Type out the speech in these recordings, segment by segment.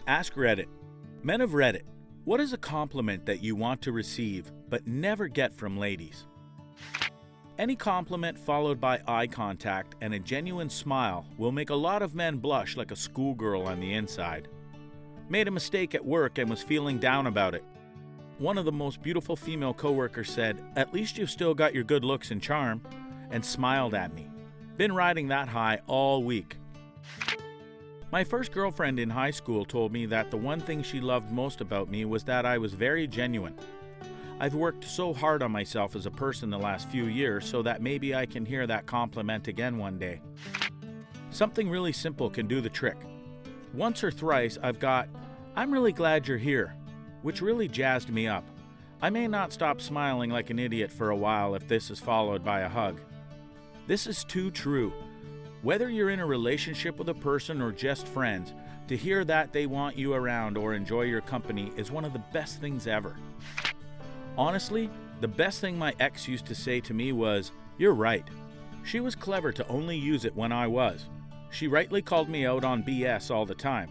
Ask Reddit. Men of Reddit, what is a compliment that you want to receive but never get from ladies? Any compliment followed by eye contact and a genuine smile will make a lot of men blush like a schoolgirl on the inside. Made a mistake at work and was feeling down about it. One of the most beautiful female coworkers said, "At least you've still got your good looks and charm," and smiled at me. Been riding that high all week. My first girlfriend in high school told me that the one thing she loved most about me was that I was very genuine. I've worked so hard on myself as a person the last few years so that maybe I can hear that compliment again one day. Something really simple can do the trick. Once or thrice I've got, "I'm really glad you're here," which really jazzed me up. I may not stop smiling like an idiot for a while if this is followed by a hug. This is too true. Whether you're in a relationship with a person or just friends, to hear that they want you around or enjoy your company is one of the best things ever. Honestly, the best thing my ex used to say to me was, "You're right." She was clever to only use it when I was. She rightly called me out on BS all the time,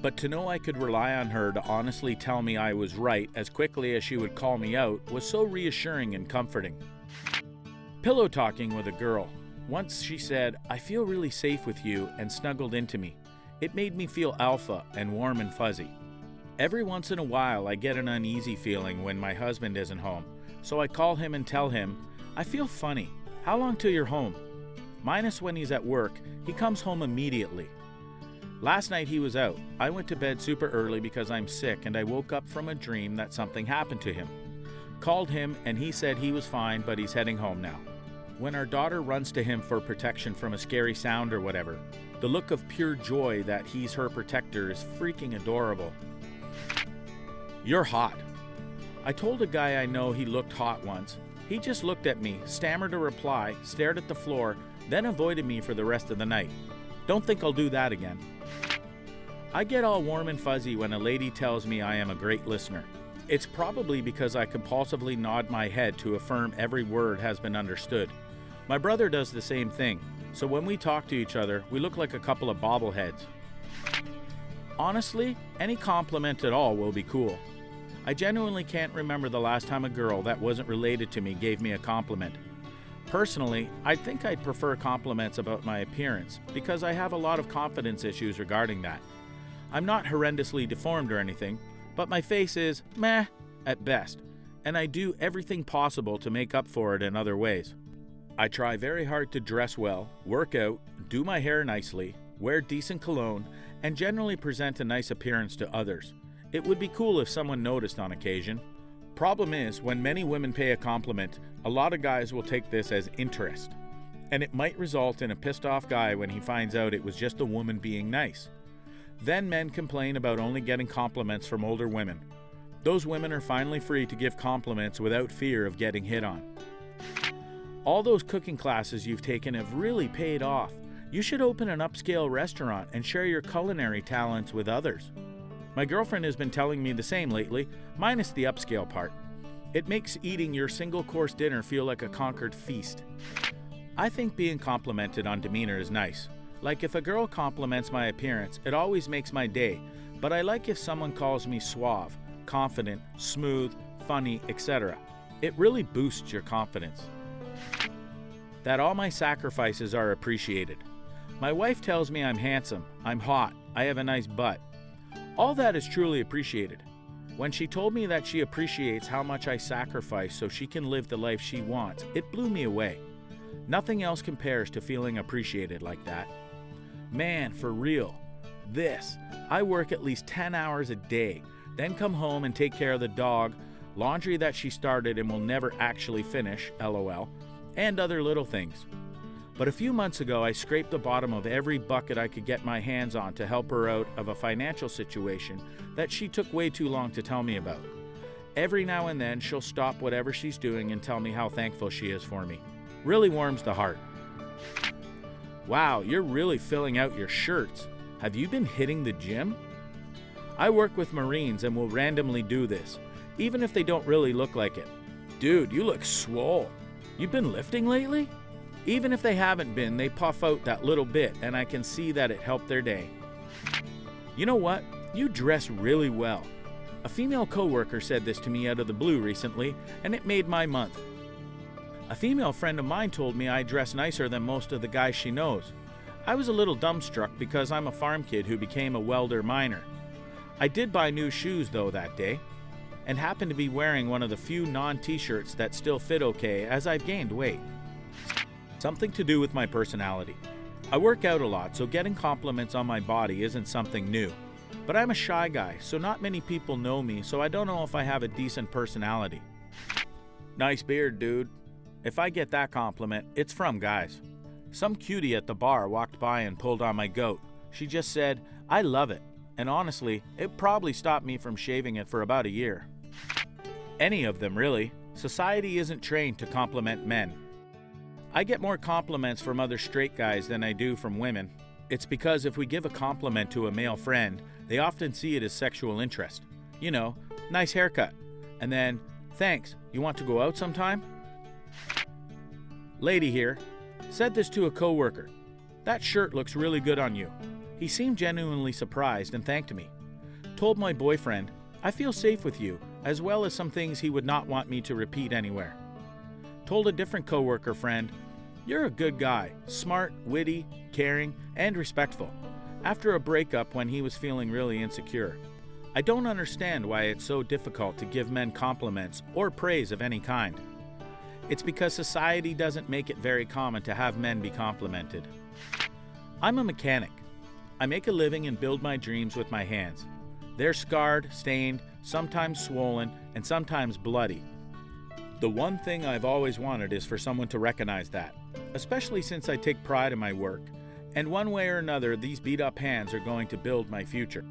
but to know I could rely on her to honestly tell me I was right as quickly as she would call me out was so reassuring and comforting. Pillow talking with a girl. Once she said, "I feel really safe with you," and snuggled into me. It made me feel alpha and warm and fuzzy. Every once in a while I get an uneasy feeling when my husband isn't home, so I call him and tell him, "I feel funny. How long till you're home?" Minus when he's at work, he comes home immediately. Last night he was out. I went to bed super early because I'm sick and I woke up from a dream that something happened to him. Called him and he said he was fine but he's heading home now. When our daughter runs to him for protection from a scary sound or whatever, the look of pure joy that he's her protector is freaking adorable. You're hot. I told a guy I know he looked hot once. He just looked at me, stammered a reply, stared at the floor, then avoided me for the rest of the night. Don't think I'll do that again. I get all warm and fuzzy when a lady tells me I am a great listener. It's probably because I compulsively nod my head to affirm every word has been understood. My brother does the same thing, so when we talk to each other, we look like a couple of bobbleheads. Honestly, any compliment at all will be cool. I genuinely can't remember the last time a girl that wasn't related to me gave me a compliment. Personally, I think I'd prefer compliments about my appearance because I have a lot of confidence issues regarding that. I'm not horrendously deformed or anything, but my face is meh at best, and I do everything possible to make up for it in other ways. I try very hard to dress well, work out, do my hair nicely, wear decent cologne, and generally present a nice appearance to others. It would be cool if someone noticed on occasion. Problem is, when many women pay a compliment, a lot of guys will take this as interest, and it might result in a pissed off guy when he finds out it was just a woman being nice. Then men complain about only getting compliments from older women. Those women are finally free to give compliments without fear of getting hit on. All those cooking classes you've taken have really paid off. You should open an upscale restaurant and share your culinary talents with others. My girlfriend has been telling me the same lately, minus the upscale part. It makes eating your single-course dinner feel like a conquered feast. I think being complimented on demeanor is nice. Like if a girl compliments my appearance, it always makes my day, but I like if someone calls me suave, confident, smooth, funny, etc. It really boosts your confidence. That all my sacrifices are appreciated. My wife tells me I'm handsome, I'm hot, I have a nice butt. All that is truly appreciated. When she told me that she appreciates how much I sacrifice so she can live the life she wants, it blew me away. Nothing else compares to feeling appreciated like that. Man, for real. I work at least 10 hours a day, then come home and take care of the dog, laundry that she started and will never actually finish, LOL, and other little things. But a few months ago, I scraped the bottom of every bucket I could get my hands on to help her out of a financial situation that she took way too long to tell me about. Every now and then, she'll stop whatever she's doing and tell me how thankful she is for me. Really warms the heart. Wow, you're really filling out your shirts. Have you been hitting the gym? I work with Marines and will randomly do this, even if they don't really look like it. Dude, you look swole. You been lifting lately? Even if they haven't been, they puff out that little bit and I can see that it helped their day. You know what? You dress really well. A female coworker said this to me out of the blue recently, and it made my month. A female friend of mine told me I dress nicer than most of the guys she knows. I was a little dumbstruck because I'm a farm kid who became a welder miner. I did buy new shoes though that day, and happened to be wearing one of the few non-t-shirts that still fit okay as I've gained weight. Something to do with my personality. I work out a lot, so getting compliments on my body isn't something new. But I'm a shy guy, so not many people know me, so I don't know if I have a decent personality. Nice beard, dude. If I get that compliment, it's from guys. Some cutie at the bar walked by and pulled on my goat. She just said, "I love it." And honestly, it probably stopped me from shaving it for about a year. Any of them, really. Society isn't trained to compliment men. I get more compliments from other straight guys than I do from women. It's because if we give a compliment to a male friend, they often see it as sexual interest. You know, nice haircut. And then, thanks, you want to go out sometime? Lady here said this to a coworker. That shirt looks really good on you. He seemed genuinely surprised and thanked me. Told my boyfriend, I feel safe with you, as well as some things he would not want me to repeat anywhere. Told a different coworker friend, you're a good guy, smart, witty, caring, and respectful. After a breakup when he was feeling really insecure. I don't understand why it's so difficult to give men compliments or praise of any kind. It's because society doesn't make it very common to have men be complimented. I'm a mechanic. I make a living and build my dreams with my hands. They're scarred, stained, sometimes swollen, and sometimes bloody. The one thing I've always wanted is for someone to recognize that, especially since I take pride in my work, and one way or another these beat-up hands are going to build my future.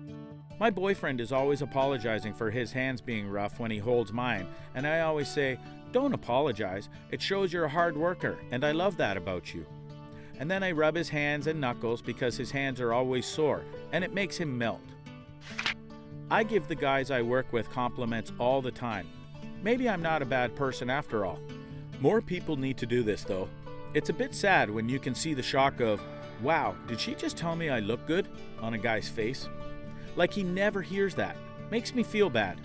My boyfriend is always apologizing for his hands being rough when he holds mine, and I always say, don't apologize, it shows you're a hard worker, and I love that about you. And then I rub his hands and knuckles because his hands are always sore, and it makes him melt. I give the guys I work with compliments all the time. Maybe I'm not a bad person after all. More people need to do this though. It's a bit sad when you can see the shock of, wow, did she just tell me I look good? On a guy's face. Like he never hears that. Makes me feel bad.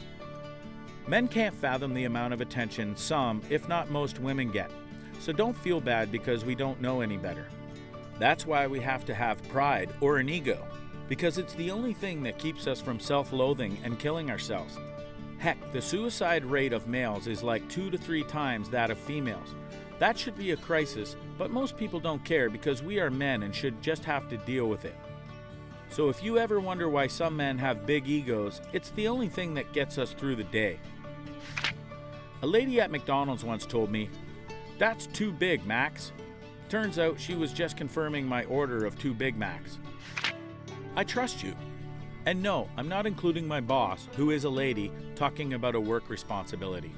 Men can't fathom the amount of attention some, if not most, women get. So don't feel bad because we don't know any better. That's why we have to have pride or an ego, because it's the only thing that keeps us from self-loathing and killing ourselves. Heck, the suicide rate of males is like 2 to 3 times that of females. That should be a crisis, but most people don't care because we are men and should just have to deal with it. So if you ever wonder why some men have big egos, it's the only thing that gets us through the day. A lady at McDonald's once told me, "That's too big, Max." Turns out she was just confirming my order of 2 Big Macs. I trust you. And no, I'm not including my boss, who is a lady, talking about a work responsibility.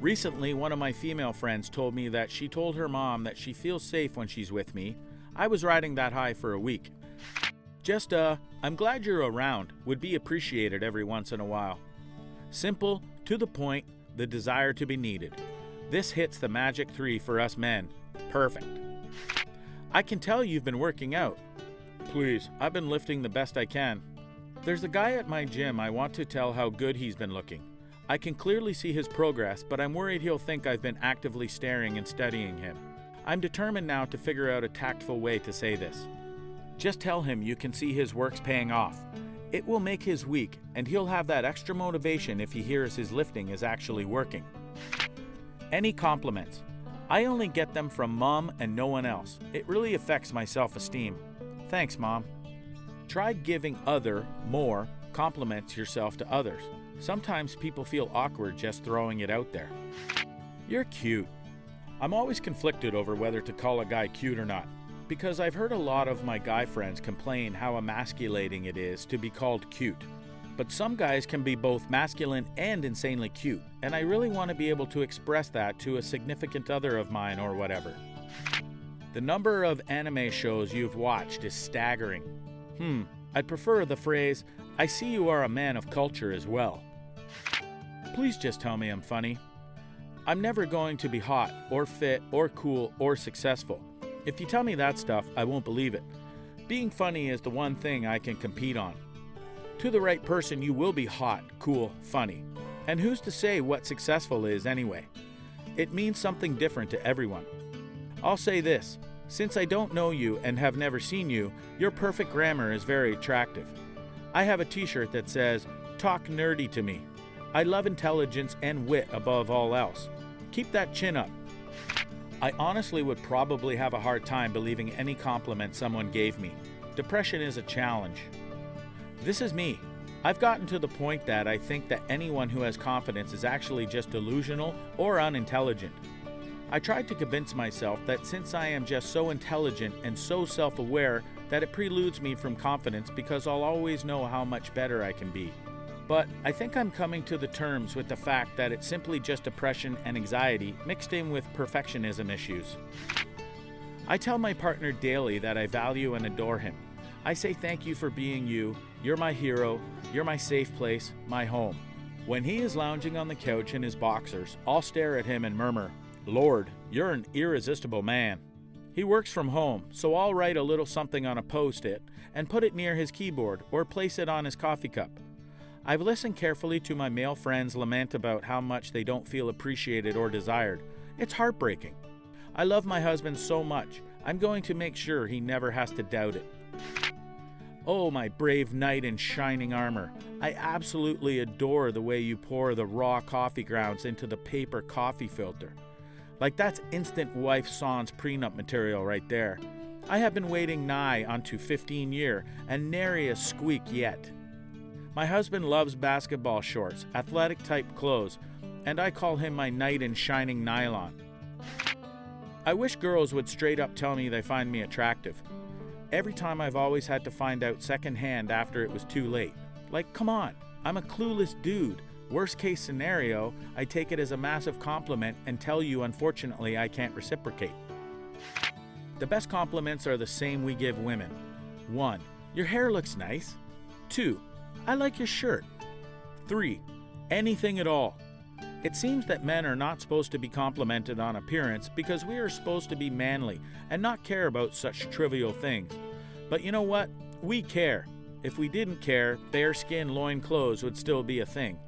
Recently, one of my female friends told me that she told her mom that she feels safe when she's with me. I was riding that high for a week. Just I'm glad you're around, would be appreciated every once in a while. Simple, to the point, the desire to be needed. This hits the magic 3 for us men. Perfect. I can tell you've been working out. Please, I've been lifting the best I can. There's a guy at my gym I want to tell how good he's been looking. I can clearly see his progress, but I'm worried he'll think I've been actively staring and studying him. I'm determined now to figure out a tactful way to say this. Just tell him you can see his work's paying off. It will make his week, and he'll have that extra motivation if he hears his lifting is actually working. Any compliments. I only get them from Mom and no one else. It really affects my self-esteem. Thanks, Mom. Try giving more compliments yourself to others. Sometimes people feel awkward just throwing it out there. You're cute. I'm always conflicted over whether to call a guy cute or not, because I've heard a lot of my guy friends complain how emasculating it is to be called cute. But some guys can be both masculine and insanely cute, and I really want to be able to express that to a significant other of mine or whatever. The number of anime shows you've watched is staggering. I'd prefer the phrase, I see you are a man of culture as well. Please just tell me I'm funny. I'm never going to be hot, or fit, or cool, or successful. If you tell me that stuff, I won't believe it. Being funny is the one thing I can compete on. To the right person, you will be hot, cool, funny. And who's to say what successful is anyway? It means something different to everyone. I'll say this, since I don't know you and have never seen you, your perfect grammar is very attractive. I have a t-shirt that says, "Talk nerdy to me." I love intelligence and wit above all else. Keep that chin up. I honestly would probably have a hard time believing any compliment someone gave me. Depression is a challenge. This is me. I've gotten to the point that I think that anyone who has confidence is actually just delusional or unintelligent. I tried to convince myself that since I am just so intelligent and so self-aware that it preludes me from confidence because I'll always know how much better I can be. But I think I'm coming to the terms with the fact that it's simply just depression and anxiety mixed in with perfectionism issues. I tell my partner daily that I value and adore him. I say thank you for being you, you're my hero, you're my safe place, my home. When he is lounging on the couch in his boxers, I'll stare at him and murmur, "Lord, you're an irresistible man." He works from home, so I'll write a little something on a post-it and put it near his keyboard or place it on his coffee cup. I've listened carefully to my male friends lament about how much they don't feel appreciated or desired. It's heartbreaking. I love my husband so much, I'm going to make sure he never has to doubt it. Oh, my brave knight in shining armor. I absolutely adore the way you pour the raw coffee grounds into the paper coffee filter. Like that's instant wife sans prenup material right there. I have been waiting nigh unto 15 year and nary a squeak yet. My husband loves basketball shorts, athletic type clothes, and I call him my knight in shining nylon. I wish girls would straight up tell me they find me attractive. Every time I've always had to find out secondhand after it was too late. Like, come on, I'm a clueless dude. Worst case scenario, I take it as a massive compliment and tell you unfortunately I can't reciprocate. The best compliments are the same we give women. 1. Your hair looks nice. 2. I like your shirt. 3. Anything at all. It seems that men are not supposed to be complimented on appearance because we are supposed to be manly and not care about such trivial things. But you know what? We care. If we didn't care, bare skin loin clothes would still be a thing.